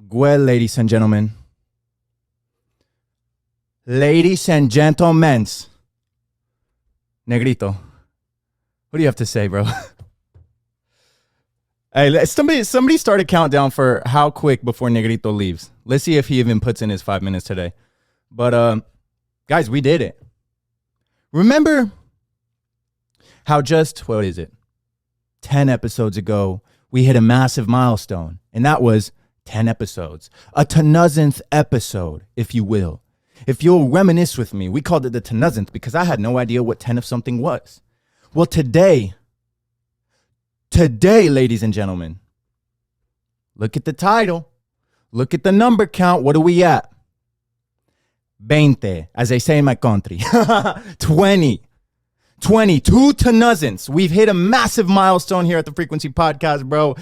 Well, ladies and gentlemen. Ladies and gentlemen. Negrito, what do you have to say, bro? Hey, somebody start a countdown for how quick before Negrito leaves. Let's see if he even puts in his 5 minutes today. But, guys, we did it. Remember how just, 10 episodes ago, we hit a massive milestone, and that was 10 episodes. A tonuzzenth episode, if you will. If you'll reminisce with me, we called it the tonuzzenth because I had no idea what 10 of something was. Well, today, ladies and gentlemen, look at the title. Look at the number count. What are we at? 20, as they say in my country. 20. 22 tonuzzenths. We've hit a massive milestone here at the Frequency Podcast, bro.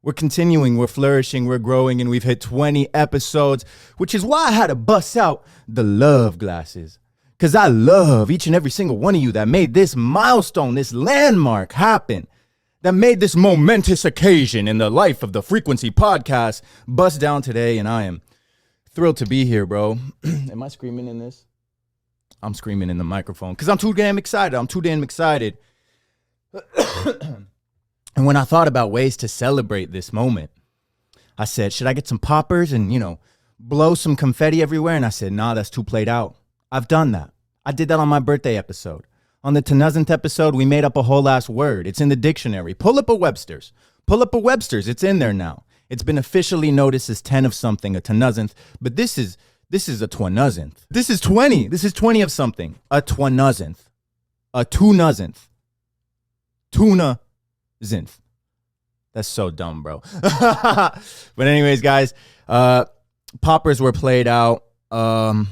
We're continuing, we're flourishing, we're growing, and we've hit 20 episodes, which is why I had to bust out the love glasses. Because I love each and every single one of you that made this milestone, this landmark happen, that made this momentous occasion in the life of the Frequency Podcast bust down today, and I am thrilled to be here, bro. Am I screaming in this? I'm screaming in the microphone because I'm too damn excited. And when I thought about ways to celebrate this moment, I said, should I get some poppers and, blow some confetti everywhere? And I said, nah, that's too played out. I've done that. I did that on my birthday episode. On the tonuzzenth episode, we made up a whole ass word. It's in the dictionary. Pull up a Webster's. It's in there now. It's been officially noticed as 10 of something, a tonuzzenth. But this is a twanuzzenth. This is 20. This is 20 of something. A twanuzzenth. A tunuzzenth. Tuna-zenth. That's so dumb, bro. But anyways, guys, poppers were played out. I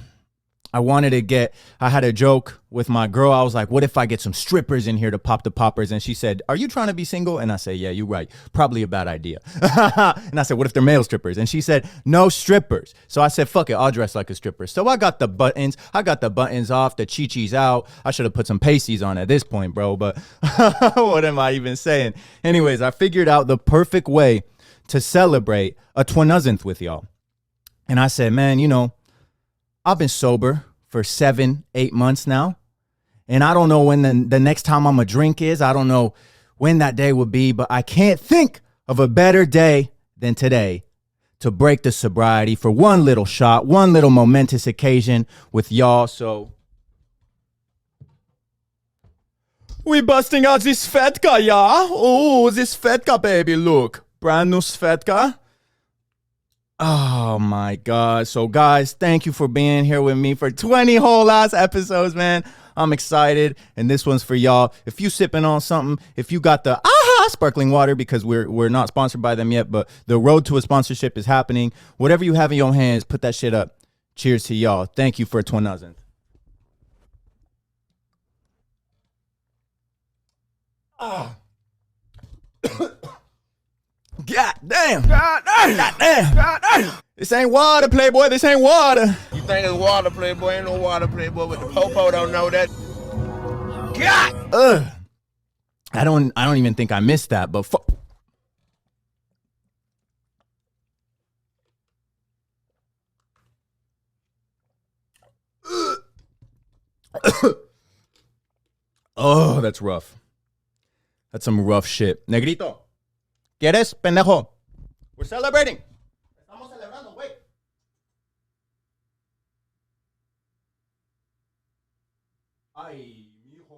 had a joke with my girl. I was like, what if I get some strippers in here to pop the poppers? And she said, are you trying to be single? And I said, yeah, you're right. Probably a bad idea. And I said, what if they're male strippers? And she said, no strippers. So I said, fuck it, I'll dress like a stripper. So I got the buttons off, the chi-chis out. I should have put some pasties on at this point, bro. But what am I even saying? Anyways, I figured out the perfect way to celebrate a twanuzzenth with y'all. And I said, man, I've been sober for 7-8 months now. And I don't know when the next time I'm a drink is. I don't know when that day will be, but I can't think of a better day than today to break the sobriety for one little shot, one little momentous occasion with y'all. So we busting out this Svedka, yeah? Oh, this Svedka, baby, look. Brand new Svedka. Oh my God. So guys, thank you for being here with me for 20 whole ass episodes, man. I'm excited. And this one's for y'all. If you sipping on something, if you got the sparkling water, because we're not sponsored by them yet, but the road to a sponsorship is happening. Whatever you have in your hands, put that shit up. Cheers to y'all. Thank you for a 2000th. Ah. God damn. God damn. God damn. God damn. This ain't water, Playboy. This ain't water. You think it's water, Playboy? Ain't no water, Playboy. But the popo don't know that. God. I don't even think I missed that, but oh, that's rough. That's some rough shit. Negrito. ¿Quieres, pendejo? We're celebrating. Estamos celebrando, wait. Ay, mijo.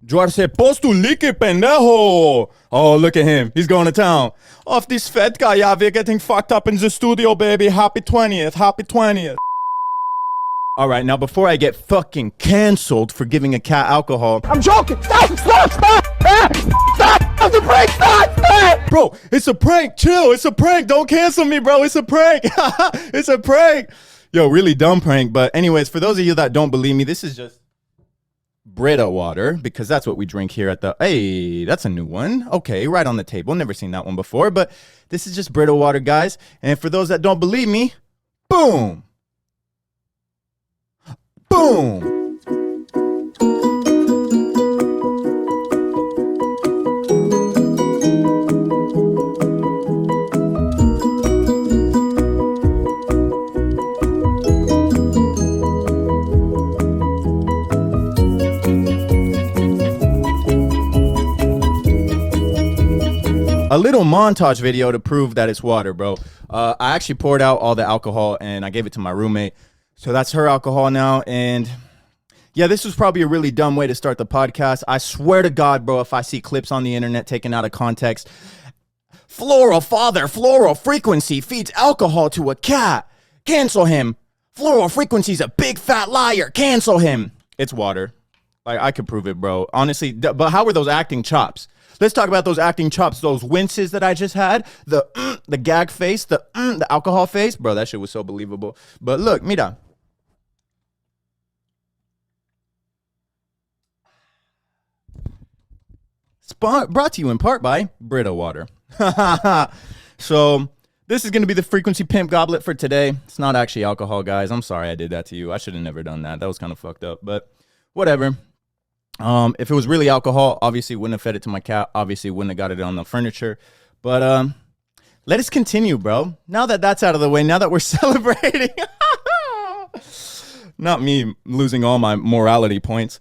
Juarse postulike, pendejo. Oh, look at him. He's going to town. Off this fat guy, yeah, we're getting fucked up in the studio, baby. Happy 20th. Happy 20th. All right, now before I get fucking canceled for giving a cat alcohol. I'm joking. Stop. Stop. It's a prank. Stop. Bro, it's a prank. Chill. It's a prank. Don't cancel me, bro. It's a prank. It's a prank. Yo, really dumb prank. But anyways, for those of you that don't believe me, this is just Brita water, because that's what we drink here at the... Hey, that's a new one. Okay, right on the table. Never seen that one before. But this is just Brita water, guys. And for those that don't believe me, boom. Boom. a little montage video to prove that it's water, bro. I actually poured out all the alcohol and I gave it to my roommate. So that's her alcohol now. And yeah, this was probably a really dumb way to start the podcast. I swear to God, bro, if I see clips on the internet taken out of context, Floral Frequency feeds alcohol to a cat. Cancel him. Floral Frequency's a big fat liar. Cancel him. It's water. Like, I could prove it, bro. Honestly, but how were those acting chops? Let's talk about those acting chops, those winces that I just had, the gag face, the alcohol face. Bro, that shit was so believable. But look, mira. Brought to you in part by Brita Water. So this is going to be the Frequency Pimp Goblet for today. It's not actually alcohol, guys. I'm sorry I did that to you. I should have never done that. That was kind of fucked up, but whatever. If it was really alcohol, obviously wouldn't have fed it to my cat. Obviously wouldn't have got it on the furniture. But let us continue, bro. Now that that's out of the way, now that we're celebrating. Not me losing all my morality points.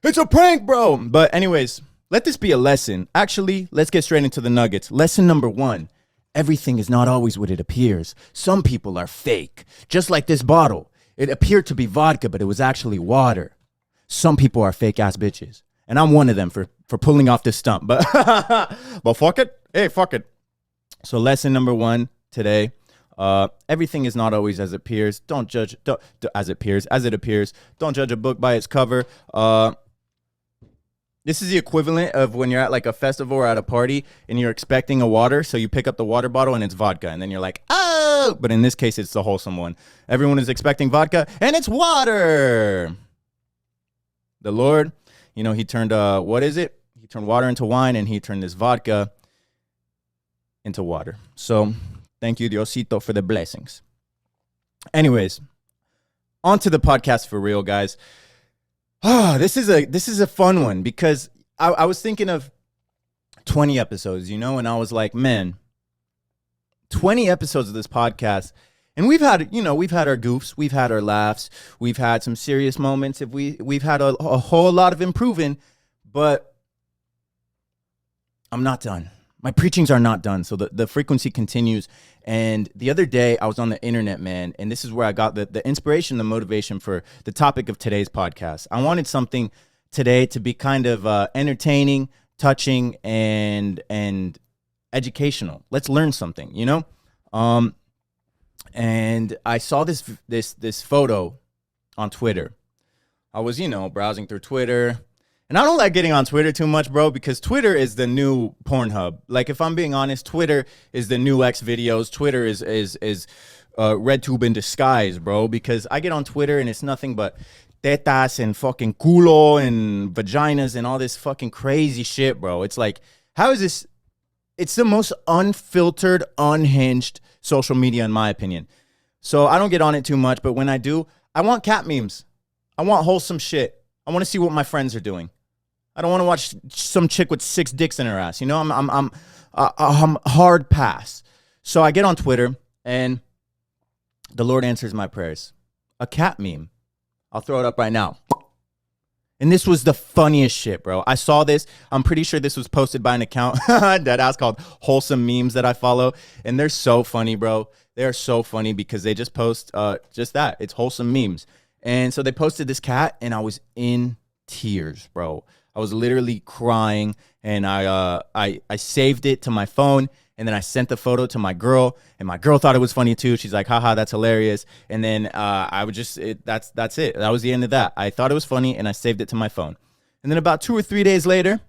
It's a prank, bro. But anyways, let this be a lesson. Actually, let's get straight into the nuggets. Lesson number 1. Everything is not always what it appears. Some people are fake. Just like this bottle. It appeared to be vodka, but it was actually water. Some people are fake ass bitches. And I'm one of them for pulling off this stunt. But fuck it. Hey, fuck it. So lesson number 1 today. Everything is not always as it appears. Don't judge as it appears. Don't judge a book by its cover. This is the equivalent of when you're at like a festival or at a party and you're expecting a water. So you pick up the water bottle and it's vodka. And then you're like, oh, but in this case, it's the wholesome one. Everyone is expecting vodka and it's water. The Lord, you know, he turned, what is it? He turned water into wine and he turned this vodka into water. So thank you, Diosito, for the blessings. Anyways, on to the podcast for real, guys. This is a fun one because I was thinking of 20 episodes, you know, and I was like, man, 20 episodes of this podcast. And we've had our goofs, we've had our laughs, we've had some serious moments. We've had a whole lot of improving, but I'm not done. My preachings are not done. So the frequency continues. And the other day I was on the internet, man, and this is where I got the inspiration, the motivation for the topic of today's podcast. I wanted something today to be kind of entertaining, touching, and educational. Let's learn something, you know? And I saw this photo on Twitter. I was, browsing through Twitter. And I don't like getting on Twitter too much, bro, because Twitter is the new Pornhub. Like, if I'm being honest, Twitter is the new X videos. Twitter is RedTube in disguise, bro, because I get on Twitter and it's nothing but tetas and fucking culo and vaginas and all this fucking crazy shit, bro. It's like, how is this? It's the most unfiltered, unhinged social media, in my opinion. So I don't get on it too much, but when I do, I want cat memes. I want wholesome shit. I want to see what my friends are doing. I don't want to watch some chick with 6 dicks in her ass. You know, I'm hard pass. So I get on Twitter and the Lord answers my prayers. A cat meme. I'll throw it up right now. And this was the funniest shit, bro. I saw this. I'm pretty sure this was posted by an account deadass called Wholesome Memes that I follow. And they're so funny, bro. They're so funny because they just post just that. It's wholesome memes. And so they posted this cat and I was in tears, bro. I was literally crying, and I saved it to my phone, and then I sent the photo to my girl, and my girl thought it was funny too. She's like, haha, that's hilarious. And then I would just, that's it. That was the end of that. I thought it was funny, and I saved it to my phone. And then about 2 or 3 days later,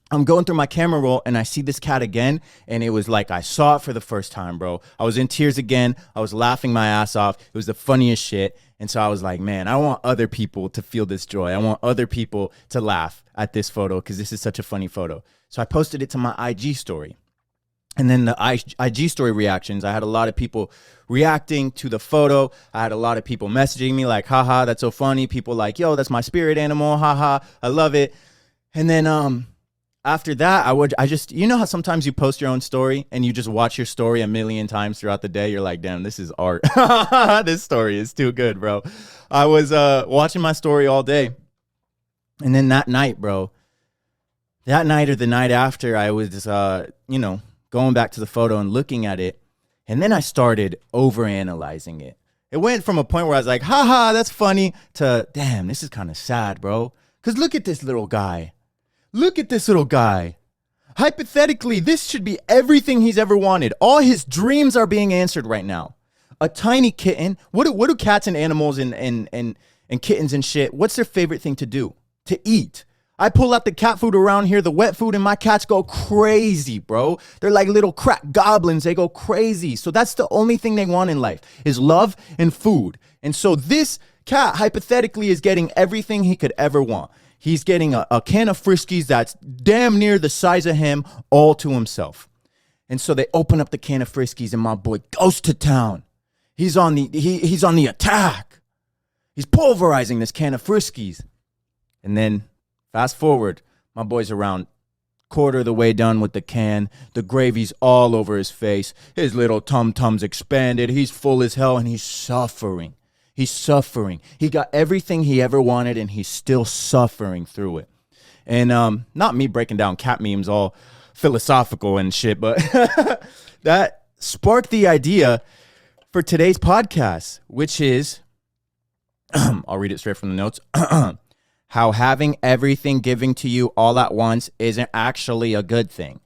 I'm going through my camera roll, and I see this cat again, and it was like I saw it for the first time, bro. I was in tears again. I was laughing my ass off. It was the funniest shit. And so I was like, man, I want other people to feel this joy. I want other people to laugh at this photo because this is such a funny photo. So I posted it to my IG story. And then the IG story reactions, I had a lot of people reacting to the photo. I had a lot of people messaging me like, haha, that's so funny. People like, yo, that's my spirit animal. Haha, I love it. And then after that, I just, you know how sometimes you post your own story and you just watch your story a million times throughout the day? You're like, damn, this is art. This story is too good, bro. I was watching my story all day. And then that night, bro, that night or the night after, I was, going back to the photo and looking at it. And then I started overanalyzing it. It went from a point where I was like, haha, that's funny, to damn, this is kind of sad, bro. Because look at this little guy. Look at this little guy. Hypothetically, this should be everything he's ever wanted. All his dreams are being answered right now. A tiny kitten. What do cats and animals and kittens and shit, what's their favorite thing to do? To eat. I pull out the cat food around here, the wet food, and my cats go crazy, bro. They're like little crack goblins. They go crazy. So that's the only thing they want in life is love and food. And so this cat, hypothetically, is getting everything he could ever want. He's getting a can of Friskies that's damn near the size of him, all to himself. And so they open up the can of Friskies, and my boy goes to town. He's on the attack. He's pulverizing this can of Friskies. And then fast forward, my boy's around quarter of the way done with the can. The gravy's all over his face. His little tum-tum's expanded. He's full as hell, and he's suffering. He's suffering. He got everything he ever wanted, and he's still suffering through it. And not me breaking down cat memes all philosophical and shit, but that sparked the idea for today's podcast, which is, I'll read it straight from the notes, how having everything given to you all at once isn't actually a good thing.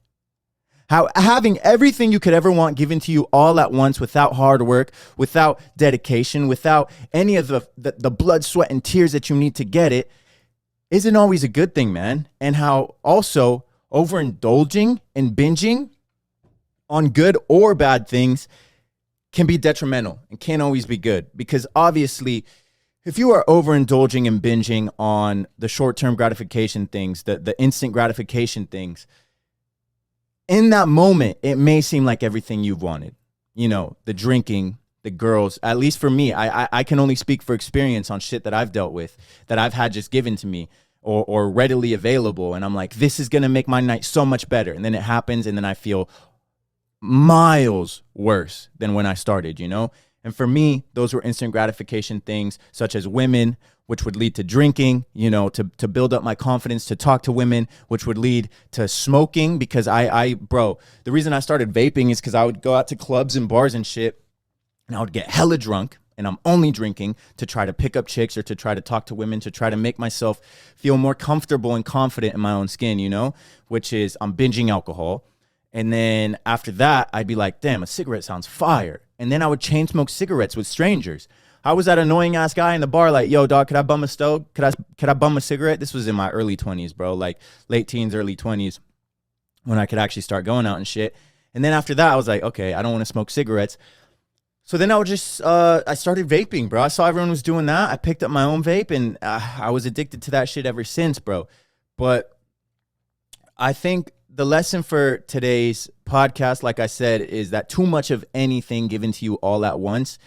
How having everything you could ever want given to you all at once without hard work, without dedication, without any of the blood, sweat, and tears that you need to get it, isn't always a good thing, man. And how also overindulging and binging on good or bad things can be detrimental and can't always be good. Because obviously, if you are overindulging and binging on the short-term gratification things, the instant gratification things, in that moment, it may seem like everything you've wanted. You know, the drinking, the girls, at least for me, I can only speak for experience on shit that I've dealt with, that I've had just given to me or readily available. And I'm like, this is going to make my night so much better. And then it happens, and then I feel miles worse than when I started, you know? And for me, those were instant gratification things, such as women, which would lead to drinking, you know, to build up my confidence, to talk to women, which would lead to smoking. Because bro, the reason I started vaping is because I would go out to clubs and bars and shit, and I would get hella drunk, and I'm only drinking to try to pick up chicks or to try to talk to women, to try to make myself feel more comfortable and confident in my own skin, you know, which is I'm binging alcohol. And then after that, I'd be like, damn, a cigarette sounds fire. And then I would chain smoke cigarettes with strangers. I was that annoying ass guy in the bar like, yo, dog, could I bum a stove? Could I bum a cigarette? This was in my early 20s, bro, like late teens, early 20s, when I could actually start going out and shit. And then after that, I was like, okay, I don't want to smoke cigarettes. So then I would just, I started vaping, bro. I saw everyone was doing that. I picked up my own vape, and I was addicted to that shit ever since, bro. But I think the lesson for today's podcast, like I said, is that too much of anything given to you all at once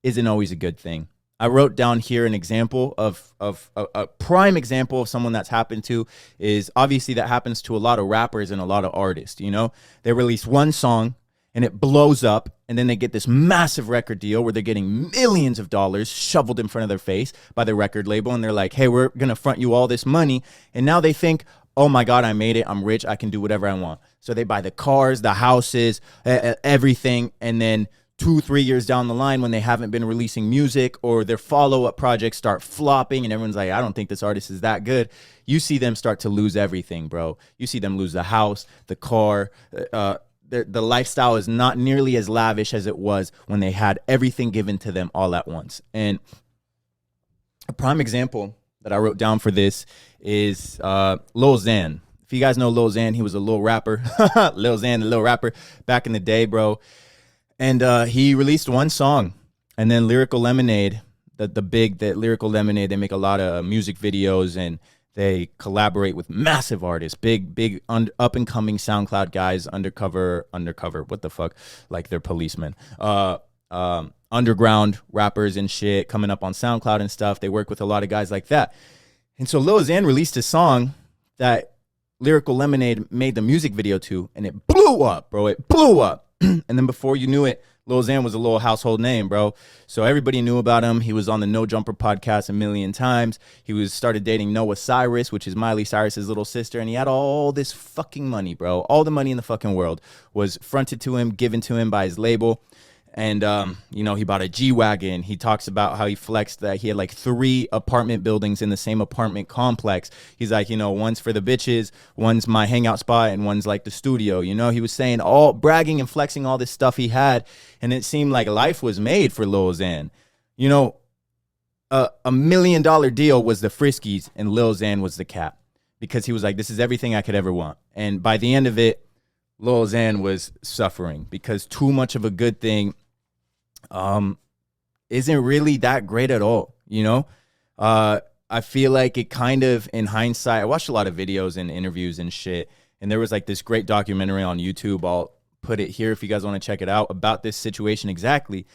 isn't always a good thing. I wrote down here an example of a prime example of someone that's happened to is obviously that happens to a lot of rappers and a lot of artists, you know? They release one song and it blows up, and then they get this massive record deal where they're getting millions of dollars shoveled in front of their face by the record label, and they're like, hey, we're going to front you all this money. And now they think, oh my God, I made it. I'm rich. I can do whatever I want. So they buy the cars, the houses, everything. And then 2-3 years down the line, when they haven't been releasing music or their follow-up projects start flopping and everyone's like, I don't think this artist is that good, you see them start to lose everything, bro. You see them lose the house, the car. The lifestyle is not nearly as lavish as it was when they had everything given to them all at once. And a prime example that I wrote down for this is Lil Xan. If you guys know Lil Xan, he was a little rapper. Lil Xan, the little rapper back in the day, bro. And he released one song. And then Lyrical Lemonade, the Lyrical Lemonade, they make a lot of music videos, and they collaborate with massive artists, big up-and-coming SoundCloud guys, undercover, what the fuck? Like they're policemen. Underground rappers and shit coming up on SoundCloud and stuff. They work with a lot of guys like that. And so Lil Xan released a song that Lyrical Lemonade made the music video to, and it blew up, bro. It blew up. And then before you knew it, Lil Xan was a little household name, bro. So everybody knew about him. He was on the No Jumper podcast a million times. He started dating Noah Cyrus, which is Miley Cyrus's little sister, and he had all this fucking money, bro. All the money in the fucking world was fronted to him, given to him by his label. And, he bought a G-Wagon. He talks about how he flexed that he had like 3 apartment buildings in the same apartment complex. He's like, one's for the bitches, one's my hangout spot, and one's like the studio. He was saying all bragging and flexing all this stuff he had. And it seemed like life was made for Lil Xan. A $1 million deal was the Friskies and Lil Xan was the cap, because he was like, this is everything I could ever want. And by the end of it, Lil Xan was suffering because too much of a good thing isn't really that great at all, I feel like it kind of, in hindsight, I watched a lot of videos and interviews and shit, and there was like this great documentary on YouTube. I'll put it here if you guys want to check it out, about this situation exactly.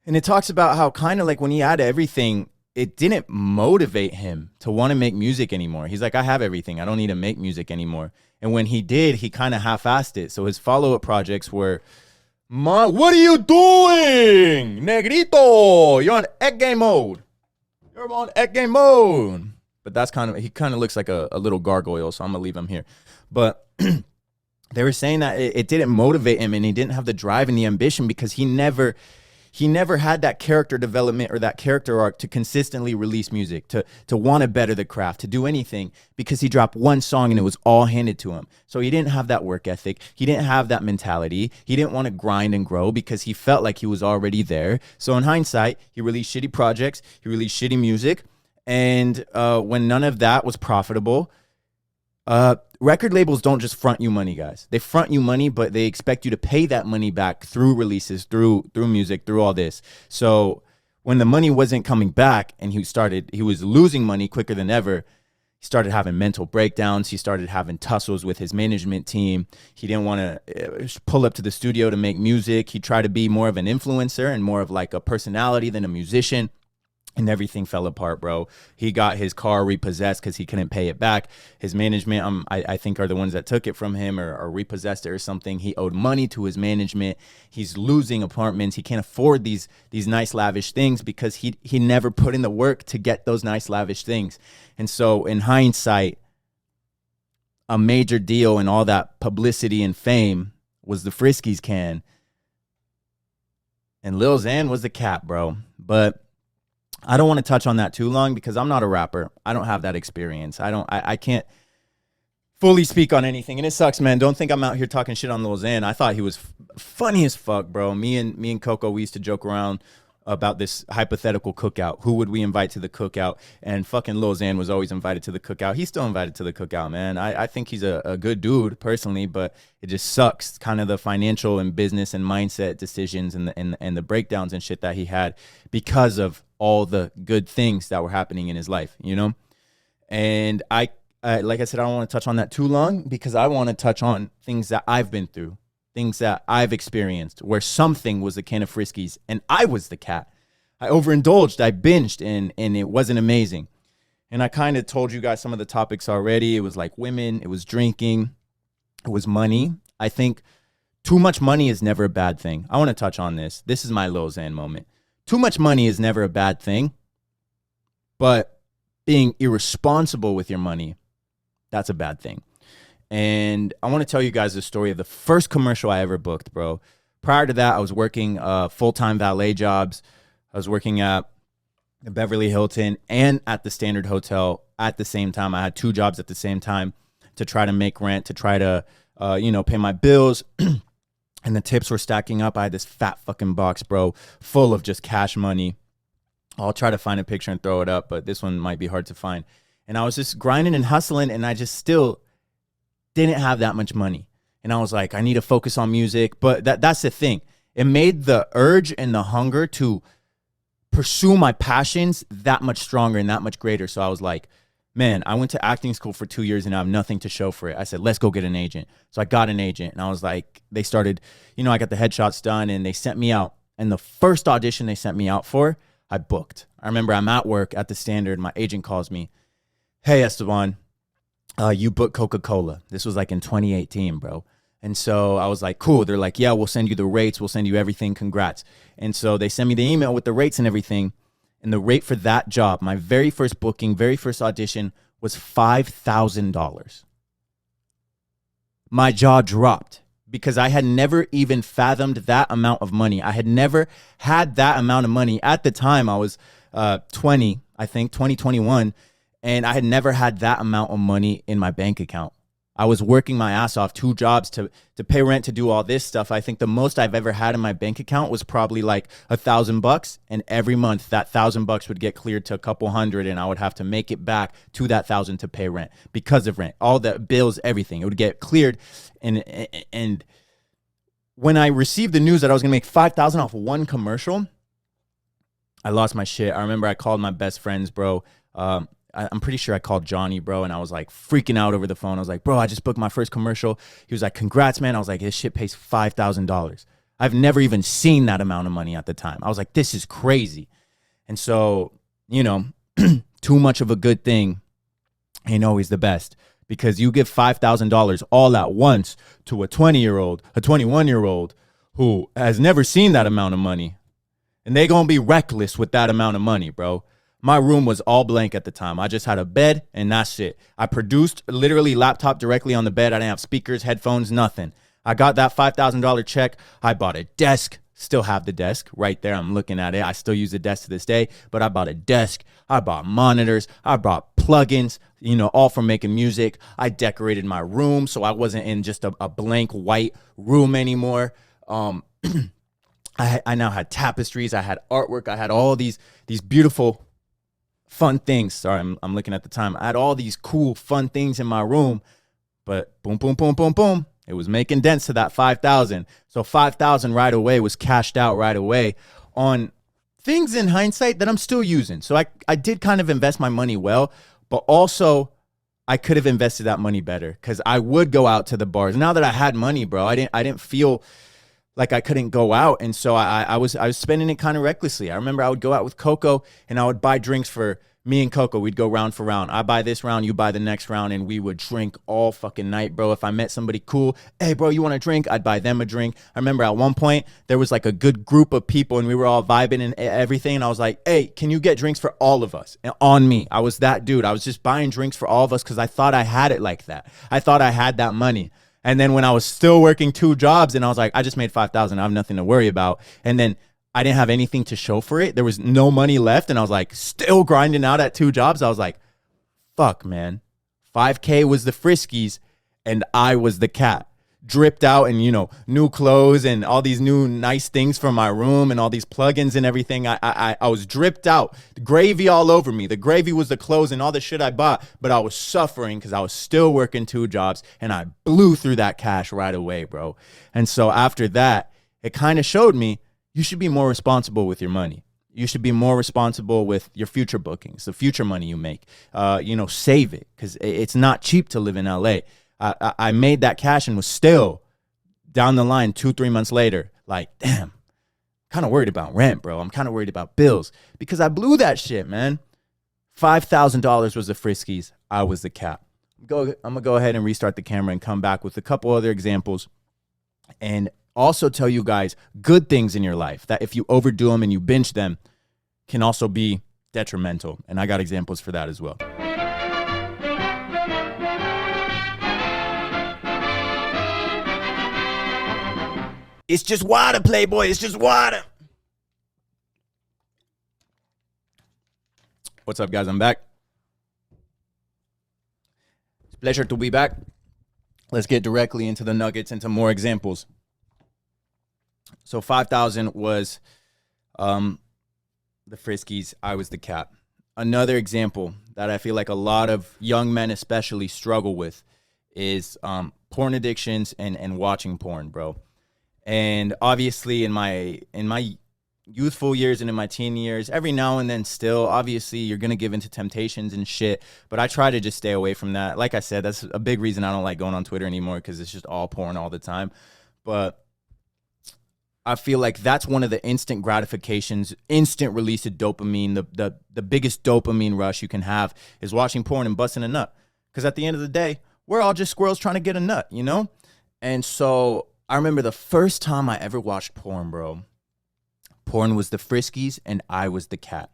And it talks about how kind of like when he had everything, it didn't motivate him to want to make music anymore. He's like, I have everything. I don't need to make music anymore. And when he did, he kind of half-assed it. So his follow-up projects were, what are you doing, Negrito? You're on egg game mode. You're on egg game mode. But that's he kind of looks like a little gargoyle, so I'm going to leave him here. But they were saying that it didn't motivate him, and he didn't have the drive and the ambition because he never had that character development or that character arc to consistently release music, to want to better the craft, to do anything, because he dropped one song and it was all handed to him. So he didn't have that work ethic. He didn't have that mentality. He didn't want to grind and grow because he felt like he was already there. So in hindsight, he released shitty projects. He released shitty music. And when none of that was profitable, record labels don't just front you money, guys. They front you money, but they expect you to pay that money back through releases, through music, through all this. So when the money wasn't coming back and he was losing money quicker than ever, he started having mental breakdowns. He started having tussles with his management team. He didn't want to pull up to the studio to make music. He tried to be more of an influencer and more of like a personality than a musician. And everything fell apart, bro. He got his car repossessed because he couldn't pay it back. His management, I think, are the ones that took it from him or repossessed it or something. He owed money to his management. He's losing apartments. He can't afford these nice, lavish things because he never put in the work to get those nice, lavish things. And so, in hindsight, a major deal and all that publicity and fame was the Friskies can. And Lil Xan was the cap, bro. But I don't want to touch on that too long because I'm not a rapper. I don't have that experience. I can't fully speak on anything. And it sucks, man. Don't think I'm out here talking shit on Lil Xan. I thought he was funny as fuck, bro. Me and Coco, we used to joke around about this hypothetical cookout. Who would we invite to the cookout? And fucking Lil Xan was always invited to the cookout. He's still invited to the cookout, man. I think he's a good dude personally, but it just sucks kind of the financial and business and mindset decisions and the breakdowns and shit that he had because of all the good things that were happening in his life, And I like I said, I don't want to touch on that too long because I want to touch on things that I've been through, things that I've experienced where something was a can of Friskies and I was the cat. I overindulged, I binged, and it wasn't amazing. And I kind of told you guys some of the topics already. It was like women, it was drinking, it was money. I think too much money is never a bad thing. I want to touch on this. This is my Lil Xan moment. Too much money is never a bad thing, but being irresponsible with your money, that's a bad thing. And I want to tell you guys the story of the first commercial I ever booked, bro. Prior to that, I was working full-time valet jobs. I was working at the Beverly Hilton and at the Standard Hotel at the same time. I had 2 jobs at the same time to try to make rent, to try to, pay my bills. And the tips were stacking up. I had this fat fucking box, bro, full of just cash money. I'll try to find a picture and throw it up, but this one might be hard to find. And I was just grinding and hustling, and I just still didn't have that much money. And I was like, I need to focus on music. But that's the thing. It made the urge and the hunger to pursue my passions that much stronger and that much greater. So I was like, man, I went to acting school for 2 years and I have nothing to show for it. I said, let's go get an agent. So I got an agent, and I was like, they started, I got the headshots done and they sent me out. And the first audition they sent me out for, I booked. I remember I'm at work at the Standard. My agent calls me. Hey, Esteban, you booked Coca-Cola. This was like in 2018, bro. And so I was like, cool. They're like, yeah, we'll send you the rates. We'll send you everything. Congrats. And so they sent me the email with the rates and everything. And the rate for that job, my very first booking, very first audition, was $5,000. My jaw dropped because I had never even fathomed that amount of money. I had never had that amount of money. At the time, I was 20, I think, 2021. And I had never had that amount of money in my bank account. I was working my ass off, 2 jobs to pay rent, to do all this stuff. I think the most I've ever had in my bank account was probably like $1,000, and every month that $1,000 would get cleared to a couple hundred, and I would have to make it back to that 1,000 to pay rent because of rent, all the bills, everything. It would get cleared, and when I received the news that I was gonna make $5,000 off one commercial, I lost my shit. I remember I called my best friends, bro. I'm pretty sure I called Johnny, bro, and I was like freaking out over the phone. I was like, bro, I just booked my first commercial. He was like, congrats, man. I was like, this shit pays $5,000. I've never even seen that amount of money at the time. I was like, this is crazy. And so, you know, too much of a good thing ain't always the best, because you give $5,000 all at once to a 20-year-old, a 21-year-old who has never seen that amount of money, and they gonna be reckless with that amount of money, bro. My room was all blank at the time. I just had a bed and that's it. I produced literally laptop directly on the bed. I didn't have speakers, headphones, nothing. I got that $5,000 check. I bought a desk. Still have the desk right there. I'm looking at it. I still use the desk to this day, but I bought a desk. I bought monitors. I bought plugins, you know, all from making music. I decorated my room so I wasn't in just a blank white room anymore. I now had tapestries. I had artwork. I had all these beautiful fun things. Sorry, I'm looking at the time. I had all these cool, fun things in my room, but boom, boom, boom, boom, boom. It was making dents to that 5,000. So 5,000 right away was cashed out right away on things in hindsight that I'm still using. So I did kind of invest my money well, but also I could have invested that money better, because I would go out to the bars. Now that I had money, bro, I didn't feel like I couldn't go out. And so I was spending it kind of recklessly. I remember I would go out with Coco and I would buy drinks for me and Coco. We'd go round for round. I buy this round, you buy the next round, and we would drink all fucking night, bro. If I met somebody cool, hey, bro, you want a drink? I'd buy them a drink. I remember at one point there was like a good group of people and we were all vibing and everything. And I was like, hey, can you get drinks for all of us? And on me. I was that dude. I was just buying drinks for all of us because I thought I had it like that. I thought I had that money. And then when I was still working 2 jobs and I was like, I just made 5,000. I have nothing to worry about. And then I didn't have anything to show for it. There was no money left. And I was like, still grinding out at 2 jobs. I was like, fuck, man. 5K was the Friskies and I was the cat. Dripped out and, you know, new clothes and all these new nice things for my room and all these plugins and everything. I was dripped out. Gravy all over me. The gravy was the clothes and all the shit I bought, but I was suffering because I was still working 2 jobs and I blew through that cash right away, bro. And so after that, it kind of showed me you should be more responsible with your money. You should be more responsible with your future bookings, the future money you make. You know, save it, because it's not cheap to live in LA. I made that cash and was still down the line 2-3 months later, like, damn, kind of worried about rent, bro. I'm kind of worried about bills because I blew that shit, man. $5,000 was the Friskies. I was the cat. I'm going to go ahead and restart the camera and come back with a couple other examples and also tell you guys good things in your life that if you overdo them and you binge them can also be detrimental. And I got examples for that as well. It's just water, Playboy. It's just water. What's up, guys? I'm back. It's a pleasure to be back. Let's get directly into the nuggets, into more examples. So 5,000 was the Friskies. I was the cat. Another example that I feel like a lot of young men especially struggle with is porn addictions and watching porn, bro. And obviously in my youthful years and in my teen years, every now and then still, obviously you're going to give into temptations and shit. But I try to just stay away from that. Like I said, that's a big reason I don't like going on Twitter anymore, because it's just all porn all the time. But I feel like that's one of the instant gratifications, instant release of dopamine. The biggest dopamine rush you can have is watching porn and busting a nut. Because at the end of the day, we're all just squirrels trying to get a nut, you know? And so I remember the first time I ever watched porn, bro. Porn was the Friskies and I was the cat.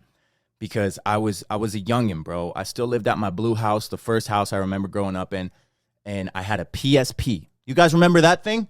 Because I was a youngin', bro. I still lived at my blue house, the first house I remember growing up in, and I had a PSP. You guys remember that thing?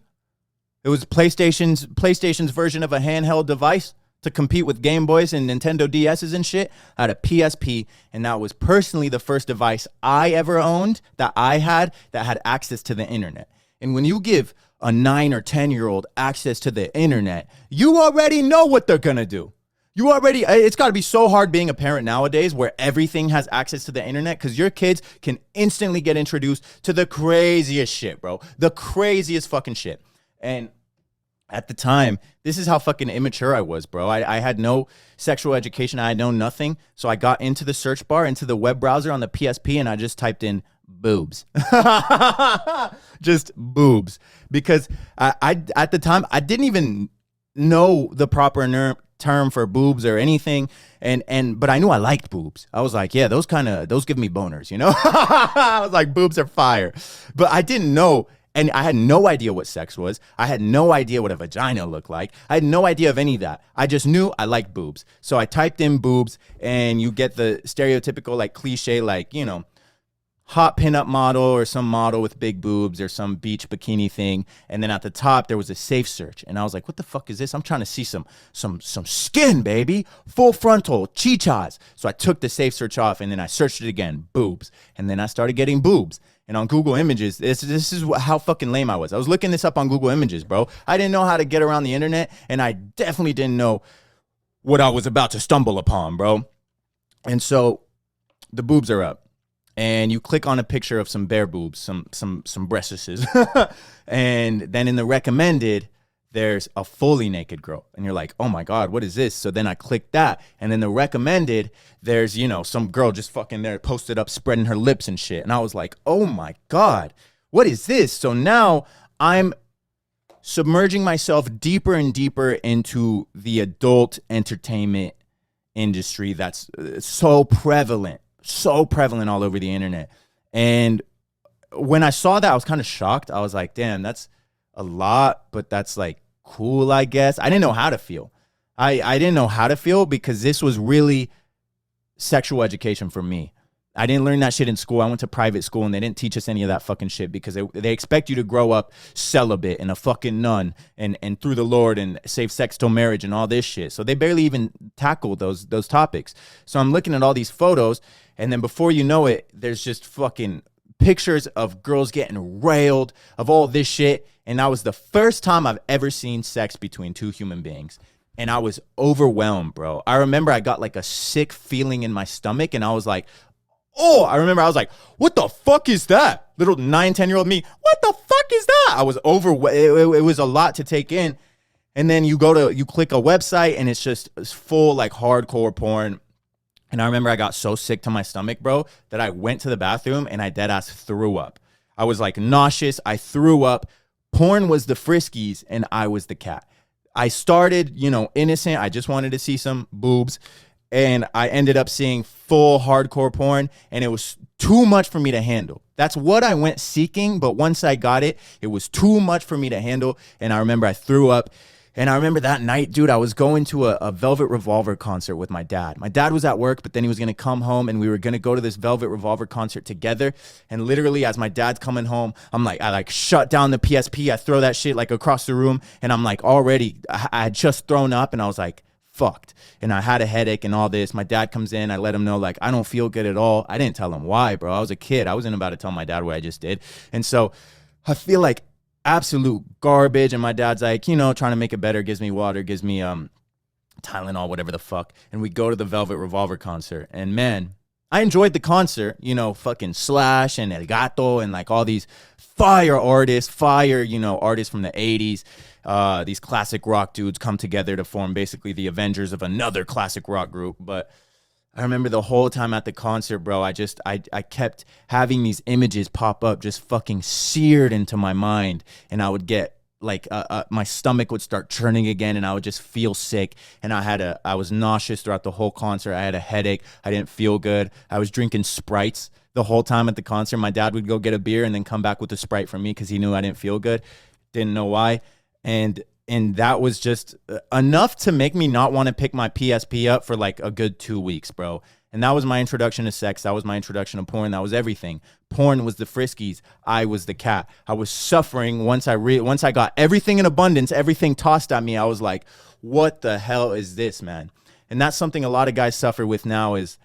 It was PlayStation's version of a handheld device to compete with Game Boys and Nintendo DS's and shit. I had a PSP, and that was personally the first device I ever owned that I had that had access to the internet. And when you give a 9 or 10-year-old access to the internet, you already know what they're gonna do. It's got to be so hard being a parent nowadays where everything has access to the internet because your kids can instantly get introduced to the craziest shit, bro. The craziest fucking shit. And at the time, this is how fucking immature I was, bro. I had no sexual education. I had known nothing. So I got into the search bar, into the web browser on the PSP, and I just typed in boobs. Just boobs. Because I at the time, I didn't even know the proper term for boobs or anything, but I knew I liked boobs. I was like, yeah, those give me boners, you know. I was like, boobs are fire, but I didn't know, and I had no idea what sex was. I had no idea what a vagina looked like. I had no idea of any of that. I just knew I liked boobs, so I typed in boobs, and you get the stereotypical like cliche, like, you know, hot pinup model or some model with big boobs or some beach bikini thing. And then at the top there was a safe search, and I was like, what the fuck is this? I'm trying to see some skin, baby, full frontal chichas. So I took the safe search off, and then I searched it again, boobs, and then I started getting boobs. And on Google Images, this is how fucking lame I was. I was looking this up on Google Images, bro. I didn't know how to get around the internet, and I definitely didn't know what I was about to stumble upon, bro. And so the boobs are up, and you click on a picture of some bare boobs, some breasts, and then in the recommended, there's a fully naked girl, and you're like, oh my God, what is this? So then I click that, and then the recommended, there's, you know, some girl just fucking there posted up, spreading her lips and shit, and I was like, oh my God, what is this? So now I'm submerging myself deeper and deeper into the adult entertainment industry that's so prevalent all over the internet. And when I saw that, I was kind of shocked. I was like, damn, that's a lot, but that's like cool, I guess. I didn't know how to feel. I didn't know how to feel because this was really sexual education for me. I didn't learn that shit in school. I went to private school, and they didn't teach us any of that fucking shit because they expect you to grow up celibate and a fucking nun and through the Lord and save sex till marriage and all this shit. So they barely even tackle those topics. So I'm looking at all these photos, and then before you know it, there's just fucking pictures of girls getting railed, of all this shit. And that was the first time I've ever seen sex between two human beings. And I was overwhelmed, bro. I remember I got like a sick feeling in my stomach, and I was like, oh, I remember I was like, what the fuck is that? Little 9-10-year-old me, what the fuck is that? I was overwhelmed. It was a lot to take in. And then you click a website, and it's full like hardcore porn. And I remember I got so sick to my stomach, bro, that I went to the bathroom and I dead ass threw up. I was like nauseous. I threw up. Porn was the Friskies and I was the cat. I started, you know, innocent. I just wanted to see some boobs. And I ended up seeing full hardcore porn, and it was too much for me to handle. That's what I went seeking, but once I got it, it was too much for me to handle, and I remember I threw up. And I remember that night, dude, I was going to a Velvet Revolver concert with my dad. My dad was at work, but then he was going to come home, and we were going to go to this Velvet Revolver concert together. And literally, as my dad's coming home, I shut down the PSP. I throw that shit like across the room, and I'm like already, I had just thrown up, and I was like, fucked. And I had a headache and all this. My dad comes in. I let him know, like, I don't feel good at all. I didn't tell him why, bro. I was a kid. I wasn't about to tell my dad what I just did. And so I feel like absolute garbage. And my dad's like, you know, trying to make it better, gives me water, gives me Tylenol, whatever the fuck. And we go to the Velvet Revolver concert. And man, I enjoyed the concert, you know, fucking Slash and El Gato and like all these fire artists, you know, artists from the 80s. These classic rock dudes come together to form basically the Avengers of another classic rock group. But I remember the whole time at the concert, bro, I kept having these images pop up, just fucking seared into my mind. And I would get like my stomach would start churning again, and I would just feel sick. And I was nauseous throughout the whole concert. I had a headache. I didn't feel good. I was drinking Sprites the whole time at the concert. My dad would go get a beer and then come back with a Sprite for me because he knew I didn't feel good. Didn't know why. And that was just enough to make me not want to pick my PSP up for like a good 2 weeks, bro. And that was my introduction to sex. That was my introduction to porn. That was everything. Porn was the Friskies. I was the cat. I was suffering once I got everything in abundance, everything tossed at me. I was like, what the hell is this, man? And that's something a lot of guys suffer with now is,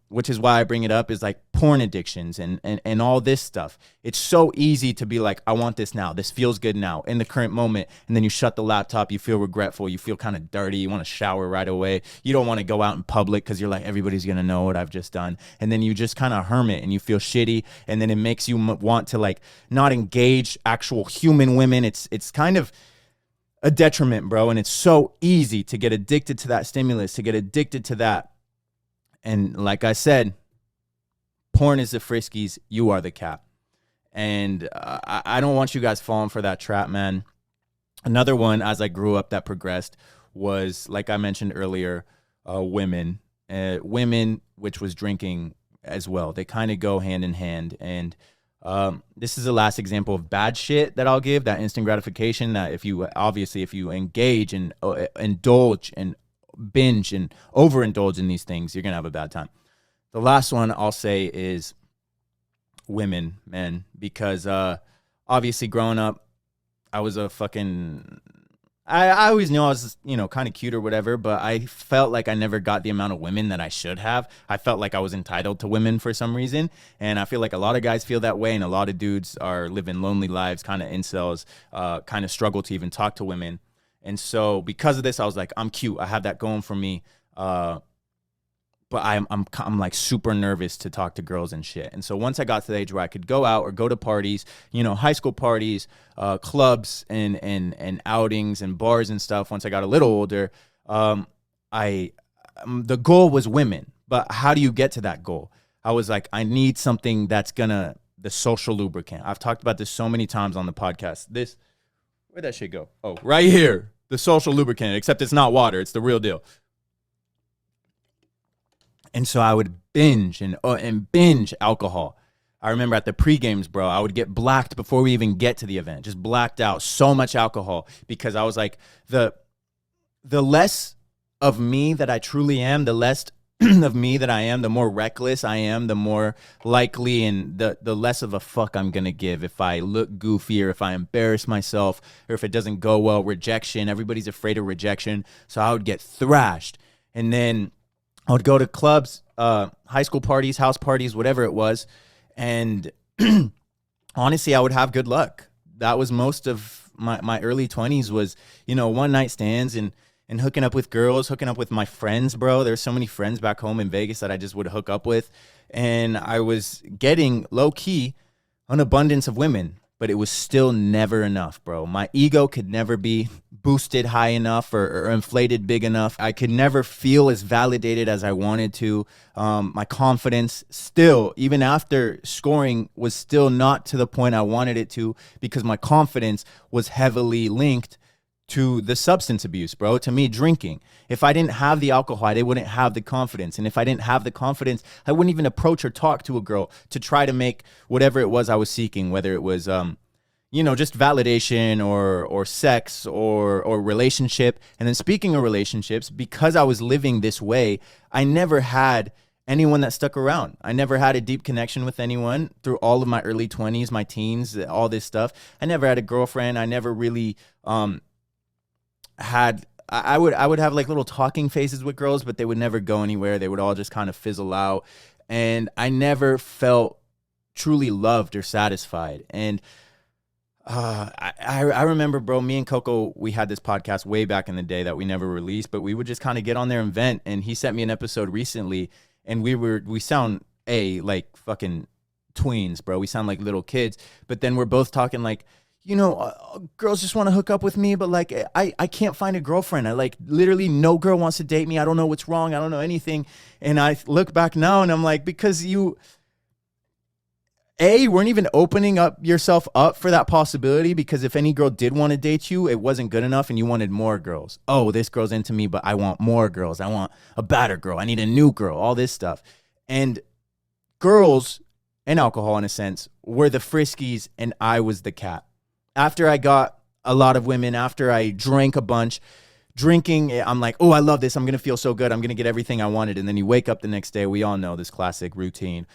which is why I bring it up, is like porn addictions and all this stuff. It's so easy to be like, I want this now. This feels good now in the current moment. And then you shut the laptop. You feel regretful. You feel kind of dirty. You want to shower right away. You don't want to go out in public because you're like, everybody's going to know what I've just done. And then you just kind of hermit and you feel shitty. And then it makes you want to like not engage actual human women. It's kind of a detriment, bro. And it's so easy to get addicted to that stimulus, to get addicted to that. And like I said, porn is the Friskies. You are the cat. And I don't want you guys falling for that trap, man. Another one, as I grew up, that progressed was, like I mentioned earlier, women. Women, which was drinking as well. They kind of go hand in hand. And this is the last example of bad shit that I'll give, that instant gratification, that if you engage and indulge and binge and overindulge in these things, you're gonna have a bad time. The last one I'll say is women, man, because obviously growing up, I was I always knew I was, kind of cute or whatever, but I felt like I never got the amount of women that I should have. I felt like I was entitled to women for some reason, and I feel like a lot of guys feel that way, and a lot of dudes are living lonely lives, kind of incels, kind of struggle to even talk to women. And so because of this, I was like, I'm cute. I have that going for me. But I'm like super nervous to talk to girls and shit. And so once I got to the age where I could go out or go to parties, high school parties, clubs and outings and bars and stuff. Once I got a little older, the goal was women. But how do you get to that goal? I was like, I need something that's the social lubricant. I've talked about this so many times on the podcast. Where'd that shit go? Oh, right here. The social lubricant, except it's not water. It's the real deal. And so I would binge and binge alcohol. I remember at the pre-games, bro, I would get blacked before we even get to the event. Just blacked out. So much alcohol because I was like, the less of me that I truly am, the less of me that I am, the more reckless I am, the more likely and the less of a fuck I'm going to give if I look goofy or if I embarrass myself or if it doesn't go well. Rejection. Everybody's afraid of rejection. So I would get thrashed. And then I would go to clubs, high school parties, house parties, whatever it was. And honestly, I would have good luck. That was most of my early 20s was, one night stands and hooking up with girls, hooking up with my friends, bro. There's so many friends back home in Vegas that I just would hook up with. And I was getting low-key an abundance of women, but it was still never enough, bro. My ego could never be boosted high enough or inflated big enough. I could never feel as validated as I wanted to. My confidence still, even after scoring, was still not to the point I wanted it to because my confidence was heavily linked to the substance abuse, bro, to me drinking. If I didn't have the alcohol, I wouldn't have the confidence. And if I didn't have the confidence, I wouldn't even approach or talk to a girl to try to make whatever it was I was seeking, whether it was, just validation or sex or relationship. And then speaking of relationships, because I was living this way, I never had anyone that stuck around. I never had a deep connection with anyone through all of my early 20s, my teens, all this stuff. I never had a girlfriend. I never really, I would have like little talking phases with girls, but they would never go anywhere. They would all just kind of fizzle out. And I never felt truly loved or satisfied. And I remember, bro, me and Coco, we had this podcast way back in the day that we never released, but we would just kind of get on there and vent. And he sent me an episode recently, and we sound like fucking tweens, bro. We sound like little kids, but then we're both talking like, girls just want to hook up with me, but like, I can't find a girlfriend. I like literally no girl wants to date me. I don't know what's wrong. I don't know anything. And I look back now and I'm like, because you weren't even opening up yourself up for that possibility, because if any girl did want to date you, it wasn't good enough and you wanted more girls. Oh, this girl's into me, but I want more girls. I want a better girl. I need a new girl, all this stuff. And girls and alcohol, in a sense, were the Friskies and I was the cat. After I got a lot of women, after I drank a bunch, drinking, I'm like, oh, I love this. I'm going to feel so good. I'm going to get everything I wanted. And then you wake up the next day. We all know this classic routine.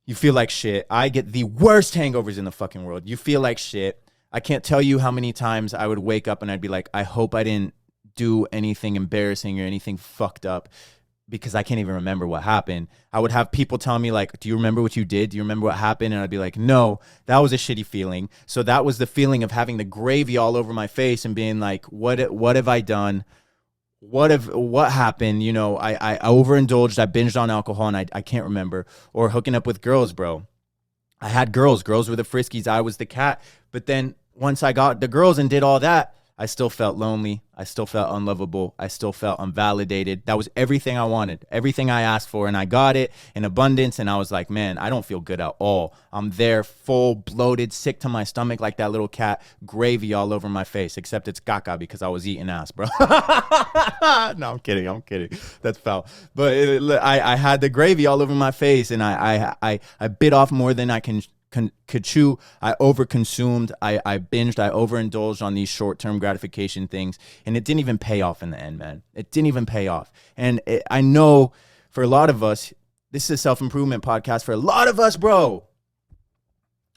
You feel like shit. I get the worst hangovers in the fucking world. You feel like shit. I can't tell you how many times I would wake up and I'd be like, I hope I didn't do anything embarrassing or anything fucked up, because I can't even remember what happened. I would have people tell me like, do you remember what you did? Do you remember what happened? And I'd be like, no, that was a shitty feeling. So that was the feeling of having the gravy all over my face and being like, what have I done? What happened? You know, I overindulged. I binged on alcohol and I can't remember. Or hooking up with girls, bro. I had girls. Girls were the Friskies. I was the cat. But then once I got the girls and did all that, I still felt lonely. I still felt unlovable. I still felt unvalidated. That was everything I wanted, everything I asked for, and I got it in abundance. And I was like, man, I don't feel good at all. I'm there full, bloated, sick to my stomach like that little cat, gravy all over my face, except it's caca because I was eating ass, bro. No, I'm kidding. That's foul. But I had the gravy all over my face, and I bit off more than I could chew. I overconsumed, I binged, I overindulged on these short-term gratification things, and it didn't even pay off in the end, man. It didn't even pay off. And I know for a lot of us, this is a self-improvement podcast. For a lot of us, bro,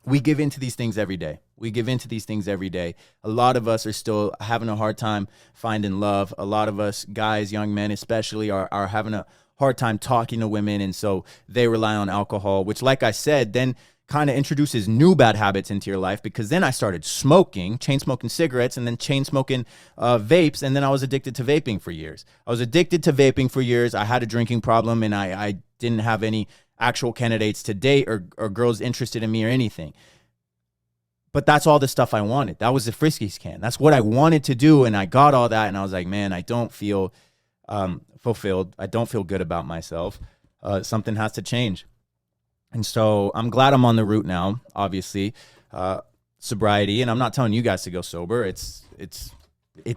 we give into these things every day. A lot of us are still having a hard time finding love. A lot of us, guys, young men especially, are having a hard time talking to women, and so they rely on alcohol, which, like I said, then kind of introduces new bad habits into your life, because then I started smoking, chain smoking cigarettes, and then chain smoking vapes, and then I was addicted to vaping for years. I had a drinking problem, and I didn't have any actual candidates to date or girls interested in me or anything. But that's all the stuff I wanted. That was the Friskies can. That's what I wanted to do, and I got all that, and I was like, man, I don't feel fulfilled. I don't feel good about myself. Something has to change. And so I'm glad I'm on the route now, obviously, sobriety. And I'm not telling you guys to go sober. It's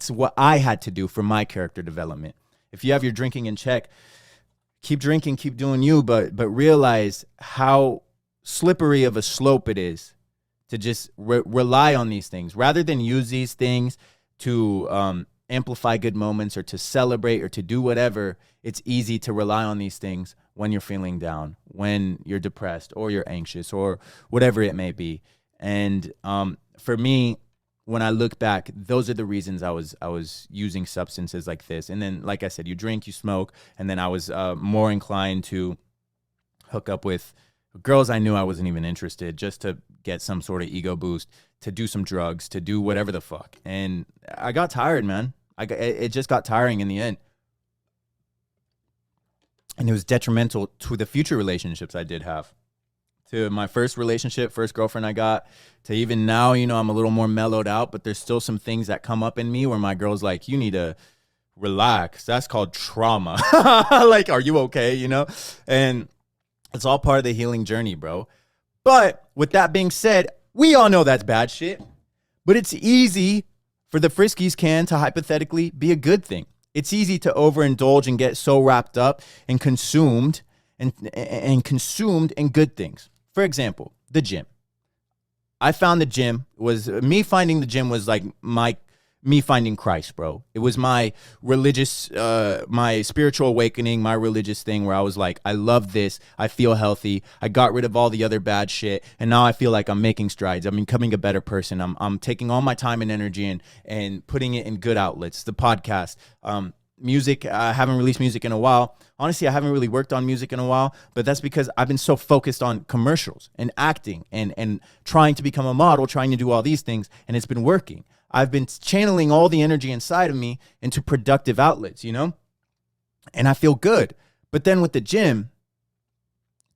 what I had to do for my character development. If you have your drinking in check, keep drinking, keep doing you, but realize how slippery of a slope it is to just rely on these things rather than use these things to amplify good moments or to celebrate or to do whatever. It's easy to rely on these things when you're feeling down, when you're depressed or you're anxious or whatever it may be. And for me, when I look back, those are the reasons I was using substances like this. And then, like I said, you drink, you smoke, and then I was more inclined to hook up with girls I knew I wasn't even interested, just to get some sort of ego boost, to do some drugs, to do whatever the fuck. And I got tired, man. It just got tiring in the end. And it was detrimental to the future relationships I did have. To my first relationship, first girlfriend I got, to even now, you know, I'm a little more mellowed out, but there's still some things that come up in me where my girl's like, you need to relax. That's called trauma. Like, are you okay? You know? And it's all part of the healing journey, bro. But with that being said, we all know that's bad shit. But it's easy for the Friskies can to hypothetically be a good thing. It's easy to overindulge and get so wrapped up and consumed and consumed in good things. For example, the gym. I found the gym was me finding the gym was like me finding Christ, bro. It was my religious, my spiritual awakening, my religious thing where I was like, I love this. I feel healthy. I got rid of all the other bad shit. And now I feel like I'm making strides. I'm becoming a better person. I'm taking all my time and energy and putting it in good outlets. The podcast, music. I haven't released music in a while. Honestly, I haven't really worked on music in a while, but that's because I've been so focused on commercials and acting and trying to become a model, trying to do all these things. And it's been working. I've been channeling all the energy inside of me into productive outlets, you know? And I feel good. But then with the gym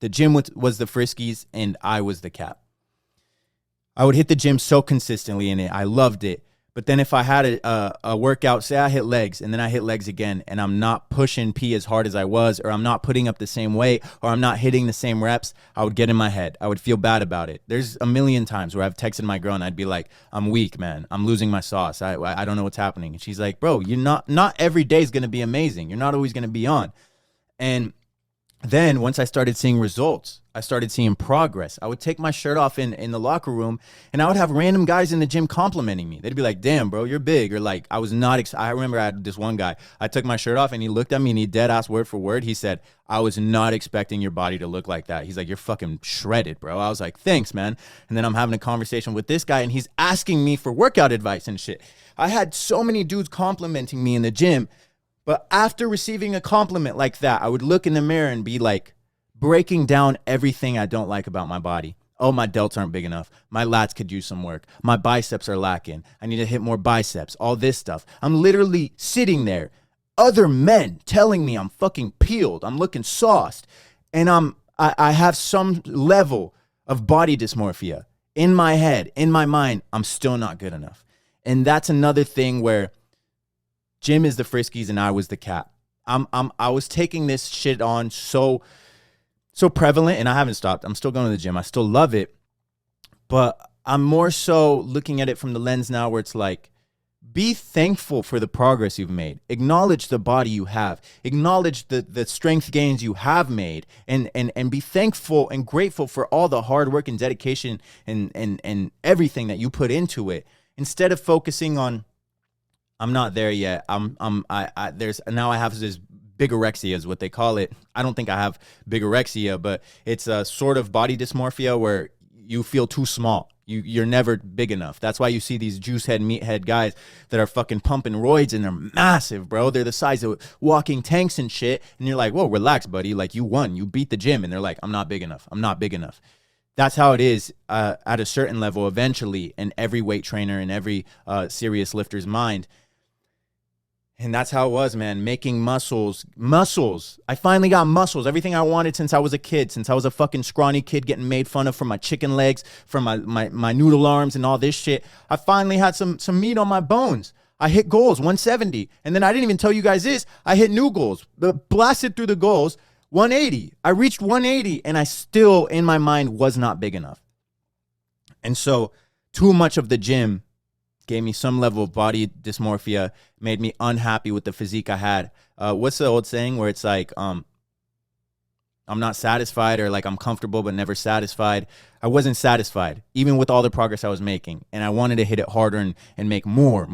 was the Friskies and I was the cat. I would hit the gym so consistently in it. I loved it. But then if I had a workout, say I hit legs and then I hit legs again and I'm not pushing P as hard as I was, or I'm not putting up the same weight, or I'm not hitting the same reps, I would get in my head. I would feel bad about it. There's a million times where I've texted my girl and I'd be like, I'm weak, man. I'm losing my sauce. I don't know what's happening. And she's like, bro, you're not every day is going to be amazing. You're not always going to be on. And then once I started seeing results, I started seeing progress. I would take my shirt off in the locker room and I would have random guys in the gym complimenting me. They'd be like, damn, bro, you're big. Or like, I remember I had this one guy, I took my shirt off and he looked at me and he dead ass word for word. He said, I was not expecting your body to look like that. He's like, you're fucking shredded, bro. I was like, thanks, man. And then I'm having a conversation with this guy and he's asking me for workout advice and shit. I had so many dudes complimenting me in the gym. But after receiving a compliment like that, I would look in the mirror and be like breaking down everything I don't like about my body. Oh, my delts aren't big enough. My lats could use some work. My biceps are lacking. I need to hit more biceps. All this stuff. I'm literally sitting there. Other men telling me I'm fucking peeled. I'm looking sauced. And I have some level of body dysmorphia. In my head, in my mind, I'm still not good enough. And that's another thing where Jim is the Friskies and I was the cat. I was taking this shit on so prevalent, and I haven't stopped. I'm still going to the gym. I still love it. But I'm more so looking at it from the lens now where it's like, be thankful for the progress you've made. Acknowledge the body you have. Acknowledge the strength gains you have made. And be thankful and grateful for all the hard work and dedication and everything that you put into it. Instead of focusing on, I'm not there yet. There's now I have this bigorexia is what they call it. I don't think I have bigorexia, but it's a sort of body dysmorphia where you feel too small. You're never big enough. That's why you see these juice head, meathead guys that are fucking pumping roids and they're massive, bro. They're the size of walking tanks and shit. And you're like, whoa, relax, buddy. Like, you won. You beat the gym. And they're like, I'm not big enough. I'm not big enough. That's how it is at a certain level eventually in every weight trainer and every serious lifter's mind. And that's how it was, man. Making muscles. I finally got muscles. Everything I wanted since I was a kid, since I was a fucking scrawny kid getting made fun of for my chicken legs, for my noodle arms and all this shit. I finally had some meat on my bones. I hit goals, 170. And then I didn't even tell you guys this. I hit new goals. Blasted through the goals, 180. I reached 180 and I still, in my mind, was not big enough. And so too much of the gym gave me some level of body dysmorphia, made me unhappy with the physique I had. What's the old saying where it's like, I'm not satisfied, or like I'm comfortable but never satisfied? I wasn't satisfied, even with all the progress I was making. And I wanted to hit it harder and make more.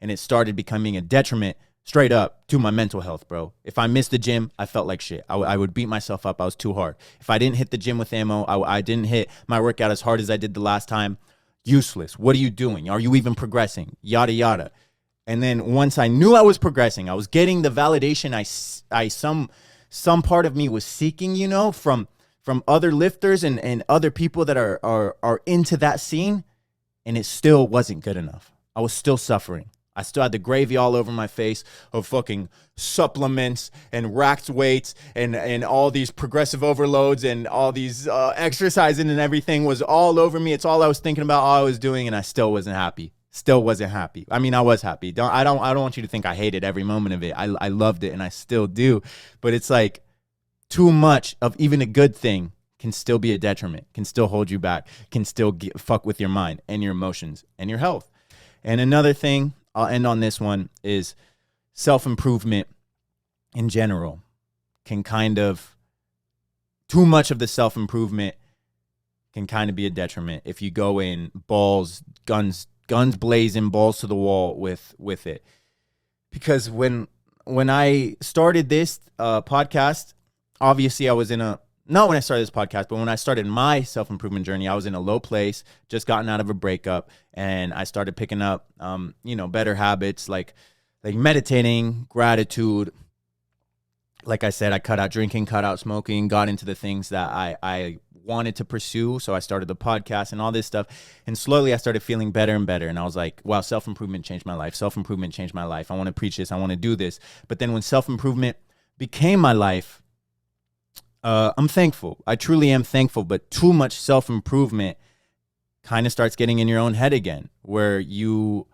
And it started becoming a detriment straight up to my mental health, bro. If I missed the gym, I felt like shit. I would beat myself up. I was too hard. If I didn't hit the gym with ammo, I didn't hit my workout as hard as I did the last time, useless. What are you doing? Are you even progressing? Yada, yada. And then once I knew I was progressing, I was getting the validation some part of me was seeking, you know, from other lifters and other people that are into that scene. And it still wasn't good enough. I was still suffering. I still had the gravy all over my face of fucking supplements and racked weights and all these progressive overloads and all these exercising and everything was all over me. It's all I was thinking about, all I was doing, and I still wasn't happy. I mean, I was happy. I don't want you to think I hated every moment of it. I loved it and I still do. But it's like too much of even a good thing can still be a detriment, can still hold you back, can still fuck with your mind and your emotions and your health. And another thing, I'll end on this one, is self-improvement in general can kind of, too much of the self-improvement can kind of be a detriment if you go in guns blazing, balls to the wall with it. Because when I started this podcast, obviously I was not when I started this podcast, but when I started my self-improvement journey, I was in a low place, just gotten out of a breakup, and I started picking up, better habits like meditating, gratitude. Like I said, I cut out drinking, cut out smoking, got into the things that I wanted to pursue. So I started the podcast and all this stuff. And slowly I started feeling better and better. And I was like, wow, self-improvement changed my life. Self-improvement changed my life. I want to preach this. I want to do this. But then when self-improvement became my life, I'm thankful. I truly am thankful. But too much self-improvement kind of starts getting in your own head again, where you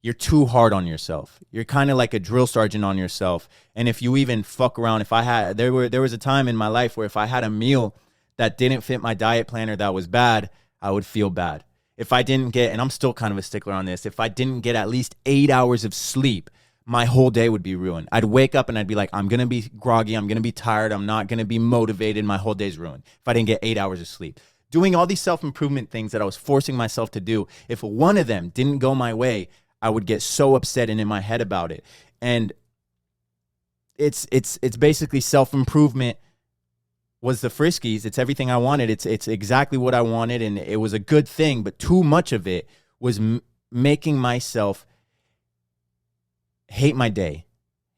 you're too hard on yourself. You're kind of like a drill sergeant on yourself. And if you even fuck around, there was a time in my life where if I had a meal that didn't fit my diet plan or that was bad, I would feel bad. If I didn't get, and I'm still kind of a stickler on this, if I didn't get at least 8 hours of sleep, my whole day would be ruined. I'd wake up and I'd be like, I'm going to be groggy. I'm going to be tired. I'm not going to be motivated. My whole day's ruined if I didn't get 8 hours of sleep. Doing all these self-improvement things that I was forcing myself to do, if one of them didn't go my way, I would get so upset and in my head about it. And it's basically self-improvement was the Friskies. It's everything I wanted. It's exactly what I wanted, and it was a good thing, but too much of it was making myself hate my day.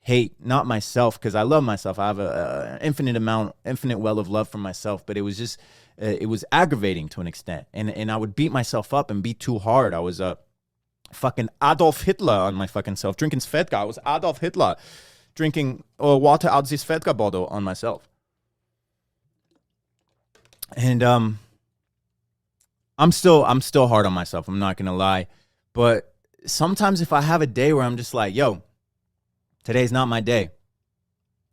Hate not myself, because I love myself. I have an infinite well of love for myself, but it was just it was aggravating to an extent, and I would beat myself up and be too hard. I was fucking Adolf Hitler on my fucking self, drinking Svedka. I was Adolf Hitler drinking water out this Svedka bottle on myself. And I'm still hard on myself. I'm not gonna lie, but sometimes if I have a day where I'm just like, yo, today's not my day,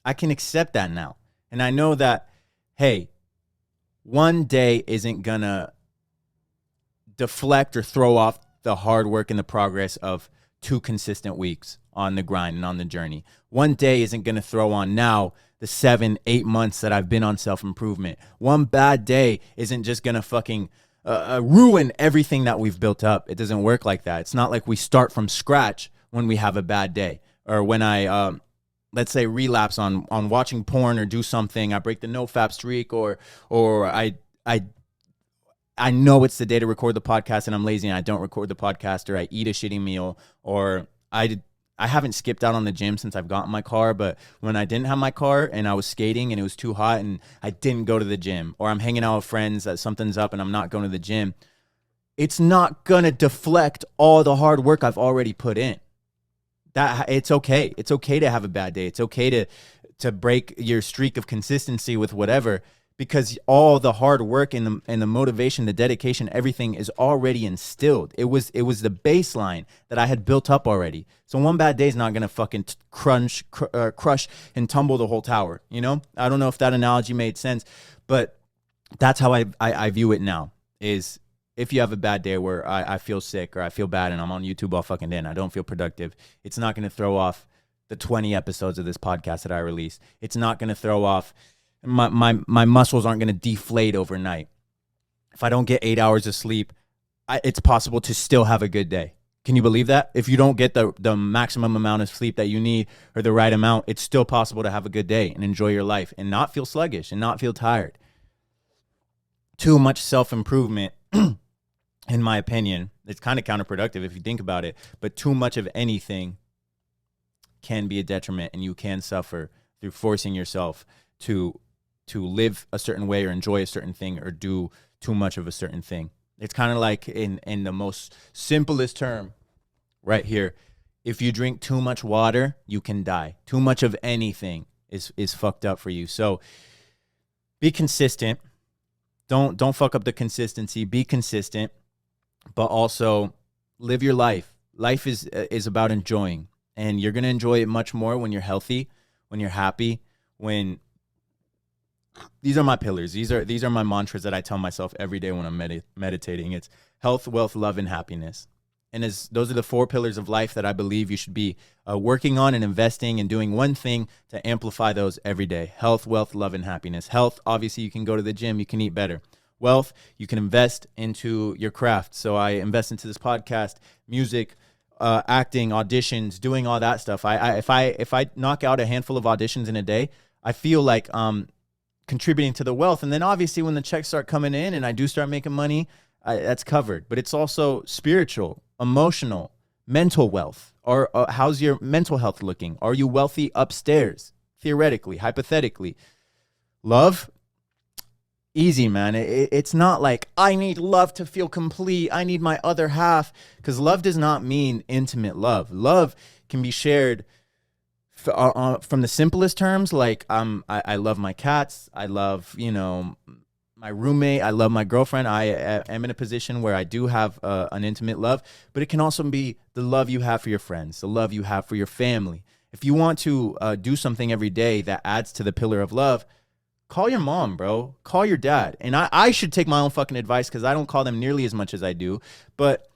I can accept that now. And I know that, hey, one day isn't gonna deflect or throw off the hard work and the progress of 2 consistent weeks on the grind and on the journey. One day isn't gonna throw on now the 7-8 months that I've been on self-improvement. One bad day isn't just gonna fucking ruin everything that we've built up. It doesn't work like that. It's not like we start from scratch when we have a bad day, or when I let's say relapse on watching porn or do something. I break the nofap streak, or I know it's the day to record the podcast and I'm lazy and I don't record the podcast, or I eat a shitty meal, or I haven't skipped out on the gym since I've gotten my car, but when I didn't have my car and I was skating and it was too hot and I didn't go to the gym, or I'm hanging out with friends that something's up and I'm not going to the gym, it's not going to deflect all the hard work I've already put in. That it's okay. It's okay to have a bad day. It's okay to break your streak of consistency with whatever, because all the hard work and the motivation, the dedication, everything is already instilled. It was the baseline that I had built up already. So one bad day is not gonna fucking crush and tumble the whole tower. You know, I don't know if that analogy made sense, but that's how I view it now. Is if you have a bad day where I feel sick or I feel bad and I'm on YouTube all fucking day and I don't feel productive, it's not gonna throw off the 20 episodes of this podcast that I released. It's not gonna throw off. My muscles aren't going to deflate overnight. If I don't get 8 hours of sleep, it's possible to still have a good day. Can you believe that? If you don't get the maximum amount of sleep that you need, or the right amount, it's still possible to have a good day and enjoy your life and not feel sluggish and not feel tired. Too much self-improvement, in my opinion, it's kind of counterproductive if you think about it, but too much of anything can be a detriment, and you can suffer through forcing yourself to live a certain way or enjoy a certain thing or do too much of a certain thing. It's kind of like in the most simplest term right here. If you drink too much water, you can die. Too much of anything is fucked up for you. So be consistent. Don't fuck up the consistency. Be consistent, but also live your life. Life is about enjoying, and you're going to enjoy it much more when you're healthy, when you're happy, when these are my pillars. These are my mantras that I tell myself every day when I'm meditating. It's health, wealth, love, and happiness. And those are the 4 pillars of life that I believe you should be working on and investing and doing one thing to amplify those every day. Health, wealth, love, and happiness. Health, obviously, you can go to the gym, you can eat better. Wealth, you can invest into your craft. So I invest into this podcast, music, acting, auditions, doing all that stuff. If I knock out a handful of auditions in a day, I feel like contributing to the wealth. And then obviously when the checks start coming in and I do start making money, that's covered. But it's also spiritual, emotional, mental wealth. Or how's your mental health looking? Are you wealthy upstairs? Theoretically, hypothetically. Love, easy, man. It's not like I need love to feel complete. I need my other half. Because love does not mean intimate love. Love can be shared from the simplest terms, like I love my cats, I love my roommate. I love my girlfriend. I am in a position where I do have an intimate love, but it can also be the love you have for your friends, the love you have for your family. If you want to do something every day that adds to the pillar of love, call your mom, bro. Call your dad. And I should take my own fucking advice because I don't call them nearly as much as I do. But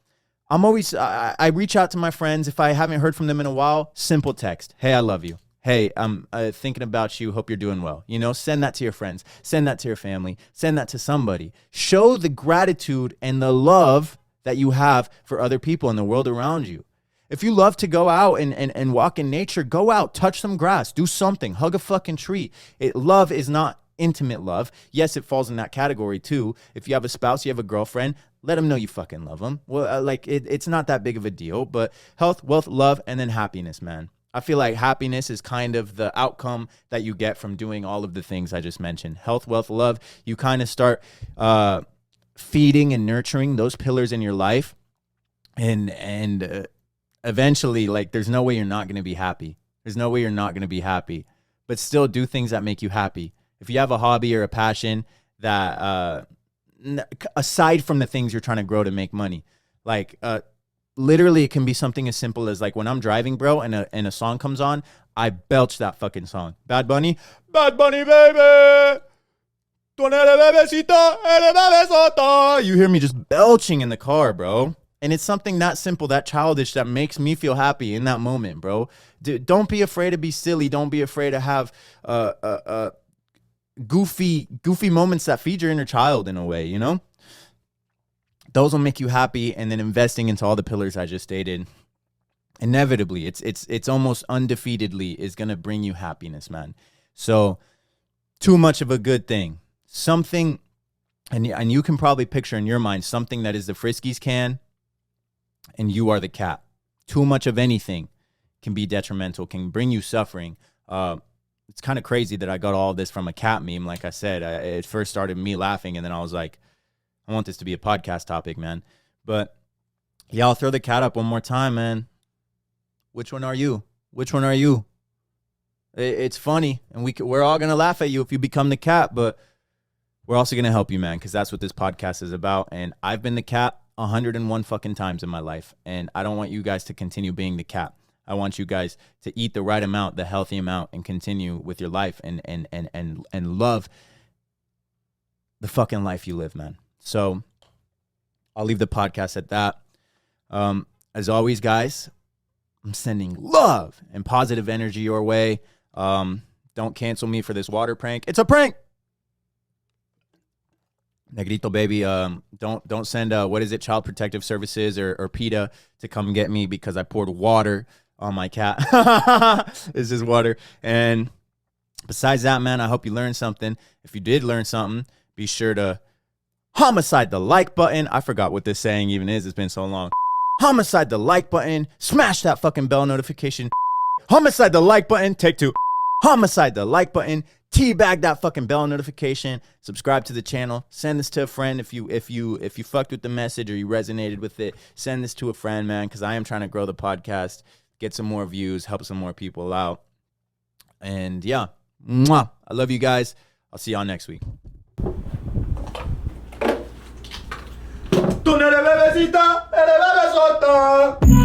I'm always, I reach out to my friends. If I haven't heard from them in a while, simple text. Hey, I love you. Hey, I'm thinking about you. Hope you're doing well. You know, send that to your friends. Send that to your family. Send that to somebody. Show the gratitude and the love that you have for other people in the world around you. If you love to go out and walk in nature, go out, touch some grass, do something, hug a fucking tree. Love is not intimate love. Yes, it falls in that category too. If you have a spouse, you have a girlfriend, let them know you fucking love them. Well, it's not that big of a deal, but health, wealth, love, and then happiness, man. I feel like happiness is kind of the outcome that you get from doing all of the things I just mentioned. Health, wealth, love, you kind of start feeding and nurturing those pillars in your life. And eventually, like, there's no way you're not going to be happy. There's no way you're not going to be happy. But still do things that make you happy. If you have a hobby or a passion that, aside from the things you're trying to grow to make money, like, literally it can be something as simple as, like, when I'm driving, bro, and a song comes on, I belch that fucking song. Bad Bunny, baby. Tú eres bebecita, eres bebesota. You hear me just belching in the car, bro. And it's something that simple, that childish, that makes me feel happy in that moment, bro. Don't be afraid to be silly. Don't be afraid to have goofy moments that feed your inner child in a way, you know? Those will make you happy, and then investing into all the pillars I just stated, inevitably, it's almost undefeatedly is going to bring you happiness, man. So, too much of a good thing. Something, and you can probably picture in your mind something that is the Friskies can, and you are the cat. Too much of anything can be detrimental, can bring you suffering. It's kind of crazy that I got all this from a cat meme. Like I said, it first started me laughing, and then I was like, I want this to be a podcast topic, man. But yeah, I'll throw the cat up one more time, man. Which one are you? Which one are you? It's funny, and we're all going to laugh at you if you become the cat, but we're also going to help you, man, because that's what this podcast is about. And I've been the cat 101 fucking times in my life, and I don't want you guys to continue being the cat. I want you guys to eat the right amount, the healthy amount, and continue with your life and love the fucking life you live, man. So I'll leave the podcast at that. As always, guys, I'm sending love and positive energy your way. Don't cancel me for this water prank. It's a prank. Negrito, baby, don't send, what is it, Child Protective Services or PETA to come get me because I poured water on my cat. This is water. And besides that, man, I hope you learned something. If you did learn something, be sure to homicide the like button. I forgot what this saying even is. It's been so long. Homicide the like button. Smash that fucking bell notification. Homicide the like button. Take two. Homicide the like button. Teabag that fucking bell notification. Subscribe to the channel. Send this to a friend if you fucked with the message or you resonated with it. Send this to a friend, man, because I am trying to grow the podcast, get some more views, help some more people out. And yeah, mwah. I love you guys. I'll see y'all next week. Tú no eres bebecita, eres bebesota.